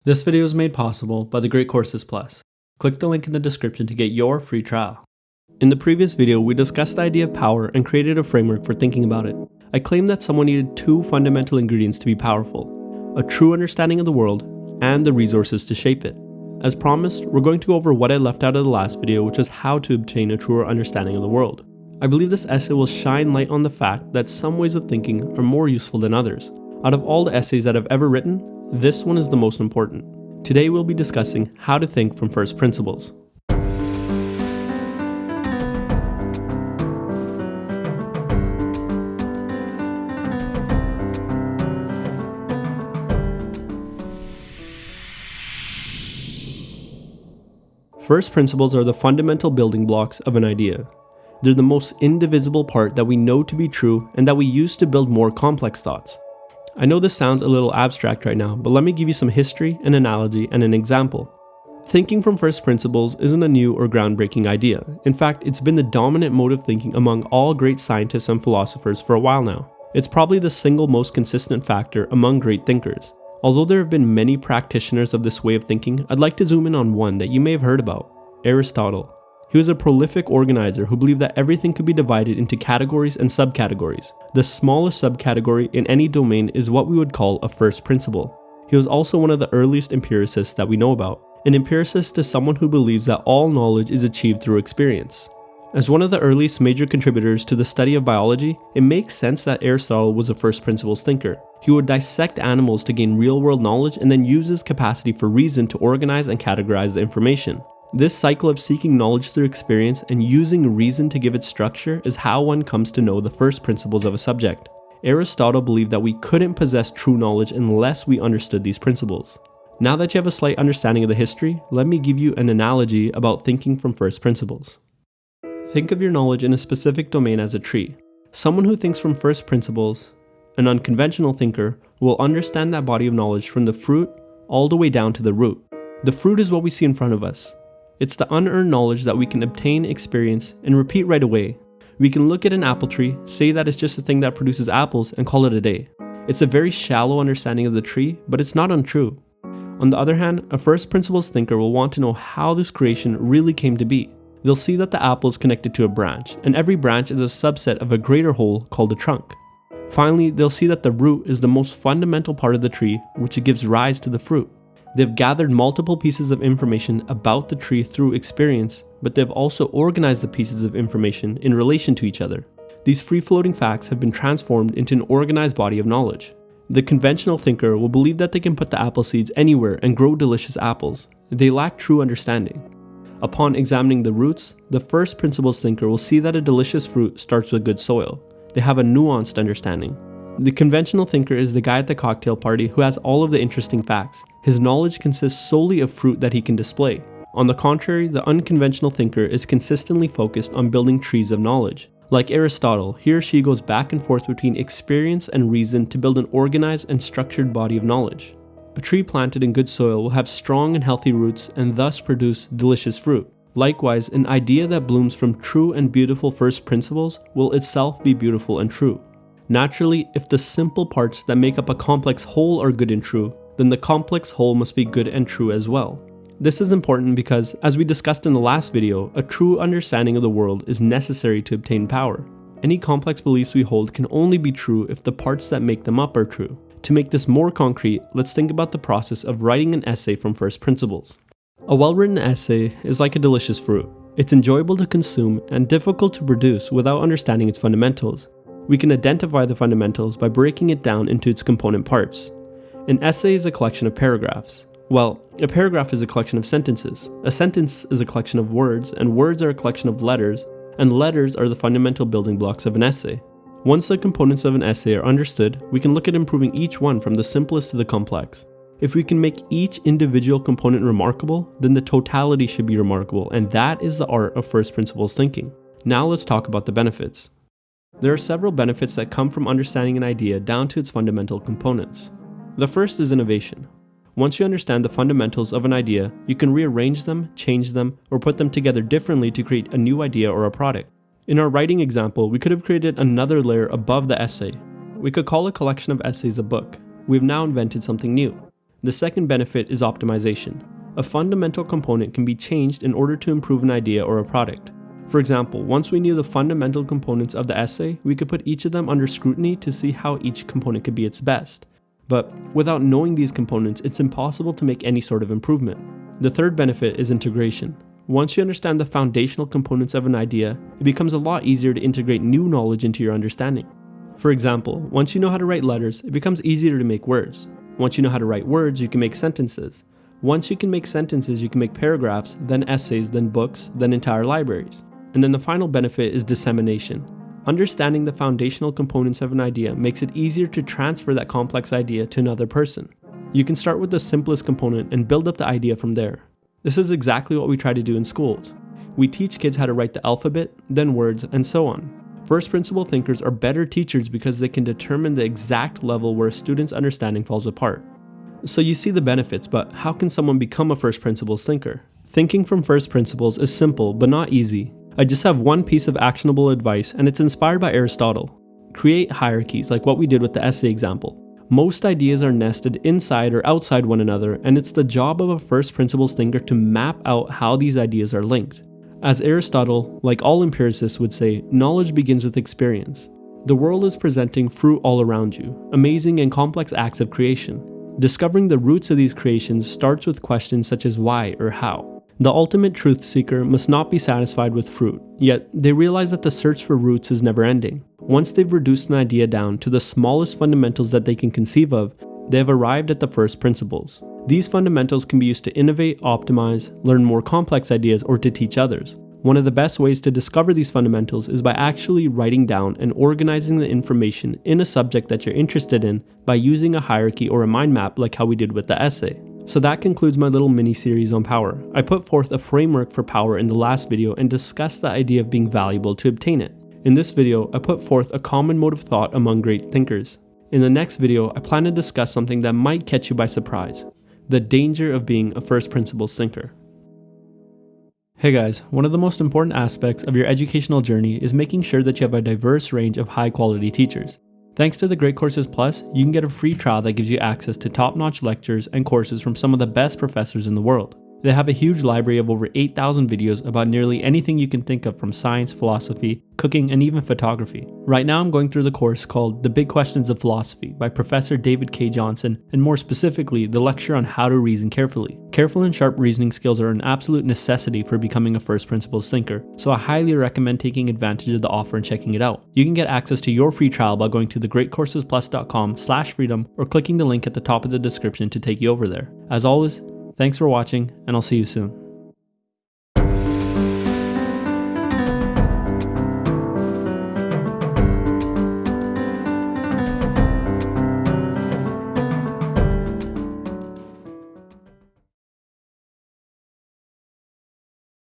This video is made possible by the Great Courses Plus. Click the link in the description to get your free trial. In the previous video, we discussed the idea of power and created a framework for thinking about it. I claimed that someone needed two fundamental ingredients to be powerful: a true understanding of the world and the resources to shape it. As promised, we're going to go over what I left out of the last video, which is how to obtain a truer understanding of the world. I believe this essay will shine light on the fact that some ways of thinking are more useful than others. Out of all the essays that I've ever written, this one is the most important. Today we'll be discussing how to think from first principles. First principles are the fundamental building blocks of an idea. They're the most indivisible part that we know to be true and that we use to build more complex thoughts. I know this sounds a little abstract right now, but let me give you some history, an analogy, and an example. Thinking from first principles isn't a new or groundbreaking idea. In fact, it's been the dominant mode of thinking among all great scientists and philosophers for a while now. It's probably the single most consistent factor among great thinkers. Although there have been many practitioners of this way of thinking, I'd like to zoom in on one that you may have heard about: Aristotle. He was a prolific organizer who believed that everything could be divided into categories and subcategories. The smallest subcategory in any domain is what we would call a first principle. He was also one of the earliest empiricists that we know about. An empiricist is someone who believes that all knowledge is achieved through experience. As one of the earliest major contributors to the study of biology, it makes sense that Aristotle was a first principles thinker. He would dissect animals to gain real-world knowledge and then use his capacity for reason to organize and categorize the information. This cycle of seeking knowledge through experience and using reason to give it structure is how one comes to know the first principles of a subject. Aristotle believed that we couldn't possess true knowledge unless we understood these principles. Now that you have a slight understanding of the history, let me give you an analogy about thinking from first principles. Think of your knowledge in a specific domain as a tree. Someone who thinks from first principles, an unconventional thinker, will understand that body of knowledge from the fruit all the way down to the root. The fruit is what we see in front of us. It's the unearned knowledge that we can obtain, experience, and repeat right away. We can look at an apple tree, say that it's just a thing that produces apples, and call it a day. It's a very shallow understanding of the tree, but it's not untrue. On the other hand, a first principles thinker will want to know how this creation really came to be. They'll see that the apple is connected to a branch, and every branch is a subset of a greater whole called a trunk. Finally, they'll see that the root is the most fundamental part of the tree, which gives rise to the fruit. They've gathered multiple pieces of information about the tree through experience, but they've also organized the pieces of information in relation to each other. These free-floating facts have been transformed into an organized body of knowledge. The conventional thinker will believe that they can put the apple seeds anywhere and grow delicious apples. They lack true understanding. Upon examining the roots, the first principles thinker will see that a delicious fruit starts with good soil. They have a nuanced understanding. The conventional thinker is the guy at the cocktail party who has all of the interesting facts. His knowledge consists solely of fruit that he can display. On the contrary, the unconventional thinker is consistently focused on building trees of knowledge. Like Aristotle, he or she goes back and forth between experience and reason to build an organized and structured body of knowledge. A tree planted in good soil will have strong and healthy roots and thus produce delicious fruit. Likewise, an idea that blooms from true and beautiful first principles will itself be beautiful and true. Naturally, if the simple parts that make up a complex whole are good and true, then the complex whole must be good and true as well. This is important because, as we discussed in the last video, a true understanding of the world is necessary to obtain power. Any complex beliefs we hold can only be true if the parts that make them up are true. To make this more concrete, let's think about the process of writing an essay from first principles. A well-written essay is like a delicious fruit. It's enjoyable to consume and difficult to produce without understanding its fundamentals. We can identify the fundamentals by breaking it down into its component parts. An essay is a collection of paragraphs. Well, a paragraph is a collection of sentences. A sentence is a collection of words, and words are a collection of letters, and letters are the fundamental building blocks of an essay. Once the components of an essay are understood, we can look at improving each one from the simplest to the complex. If we can make each individual component remarkable, then the totality should be remarkable, and that is the art of first principles thinking. Now let's talk about the benefits. There are several benefits that come from understanding an idea down to its fundamental components. The first is innovation. Once you understand the fundamentals of an idea, you can rearrange them, change them, or put them together differently to create a new idea or a product. In our writing example, we could have created another layer above the essay. We could call a collection of essays a book. We've now invented something new. The second benefit is optimization. A fundamental component can be changed in order to improve an idea or a product. For example, once we knew the fundamental components of the essay, we could put each of them under scrutiny to see how each component could be its best. But without knowing these components, it's impossible to make any sort of improvement. The third benefit is integration. Once you understand the foundational components of an idea, it becomes a lot easier to integrate new knowledge into your understanding. For example, once you know how to write letters, it becomes easier to make words. Once you know how to write words, you can make sentences. Once you can make sentences, you can make paragraphs, then essays, then books, then entire libraries. And then the final benefit is dissemination. Understanding the foundational components of an idea makes it easier to transfer that complex idea to another person. You can start with the simplest component and build up the idea from there. This is exactly what we try to do in schools. We teach kids how to write the alphabet, then words, and so on. First principle thinkers are better teachers because they can determine the exact level where a student's understanding falls apart. So you see the benefits, but how can someone become a first principles thinker? Thinking from first principles is simple, but not easy. I just have one piece of actionable advice, and it's inspired by Aristotle. Create hierarchies, like what we did with the essay example. Most ideas are nested inside or outside one another, and it's the job of a first principles thinker to map out how these ideas are linked. As Aristotle, like all empiricists would say, knowledge begins with experience. The world is presenting fruit all around you, amazing and complex acts of creation. Discovering the roots of these creations starts with questions such as why or how. The ultimate truth seeker must not be satisfied with fruit, yet they realize that the search for roots is never ending. Once they've reduced an idea down to the smallest fundamentals that they can conceive of, they have arrived at the first principles. These fundamentals can be used to innovate, optimize, learn more complex ideas, or to teach others. One of the best ways to discover these fundamentals is by actually writing down and organizing the information in a subject that you're interested in by using a hierarchy or a mind map like how we did with the essay. So that concludes my little mini-series on power. I put forth a framework for power in the last video and discussed the idea of being valuable to obtain it. In this video, I put forth a common mode of thought among great thinkers. In the next video, I plan to discuss something that might catch you by surprise: the danger of being a first principles thinker. Hey guys, one of the most important aspects of your educational journey is making sure that you have a diverse range of high-quality teachers. Thanks to the Great Courses Plus, you can get a free trial that gives you access to top-notch lectures and courses from some of the best professors in the world. They have a huge library of over 8,000 videos about nearly anything you can think of, from science, philosophy, cooking, and even photography. Right now I'm going through the course called The Big Questions of Philosophy by Professor David K. Johnson, and more specifically, the lecture on how to reason carefully. Careful and sharp reasoning skills are an absolute necessity for becoming a first principles thinker, so I highly recommend taking advantage of the offer and checking it out. You can get access to your free trial by going to thegreatcoursesplus.com/freedom or clicking the link at the top of the description to take you over there. As always, thanks for watching, and I'll see you soon.